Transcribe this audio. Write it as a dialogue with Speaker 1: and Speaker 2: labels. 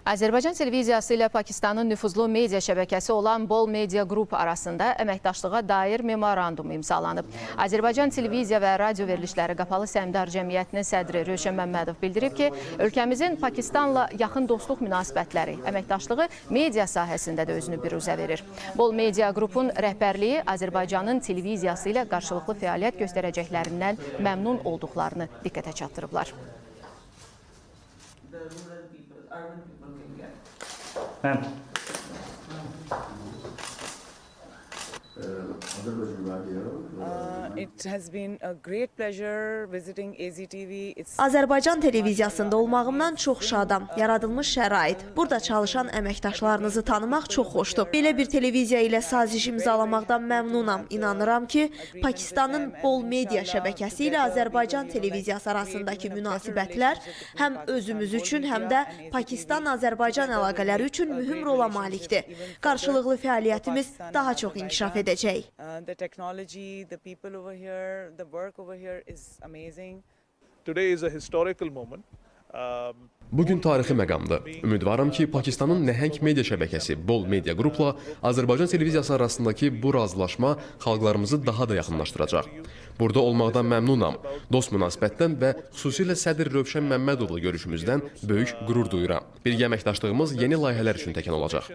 Speaker 1: Azərbaycan televiziyası ilə Pakistanın nüfuzlu media şəbəkəsi olan Bol Media Group arasında əməkdaşlığa dair memorandum imzalanıb. Azərbaycan Televiziya və Radio Verilişləri Qapalı Səhmdar Cəmiyyətinin sədri Rövşən Məmmədov bildirib ki, ölkəmizin Pakistanla yaxın dostluq münasibətləri, əməkdaşlığı media sahəsində də özünü biruzə verir. Bol Media Group'un rəhbərliyi Azərbaycanın televiziyası ilə qarşılıqlı fəaliyyət göstərəcəklərindən məmnun olduqlarını diqqətə çatdırıblar.
Speaker 2: It has been a great pleasure visiting AZTV.
Speaker 3: Azərbaycan televiziyasında olmağımdan çox şadam. Yaradılmış şərait, burada çalışan əməkdaşlarınızı tanımaq çox xoşdur. Belə bir televiziya ilə saziş imzalamaqdan məmnunam. İnanıram ki, Pakistanın Bol Media şəbəkəsi ilə Azərbaycan televiziyası arasındakı münasibətlər həm özümüz üçün, həm də Pakistan-Azərbaycan əlaqələri üçün mühüm rola malikdir. Qarşılıqlı fəaliyyətimiz daha çox inkişaf edəcək.
Speaker 2: The technology, the people over here, the work over here is amazing.
Speaker 4: Today is a historical moment.
Speaker 5: Bugün tarixi məqamdır. Ümidvaram ki, Pakistanın nəhəng media şəbəkəsi Bol Media Group'la Azərbaycan televiziyası arasındakı bu razılaşma xalqlarımızı daha da yaxınlaşdıracaq. Burada olmaqdan məmnunam. Dost münasibətdən və xüsusilə sədr Rövşən Məmmədovla görüşümüzdən böyük qürur duyuram. Birgə əməkdaşlığımız yeni layihələr üçün təkan olacaq.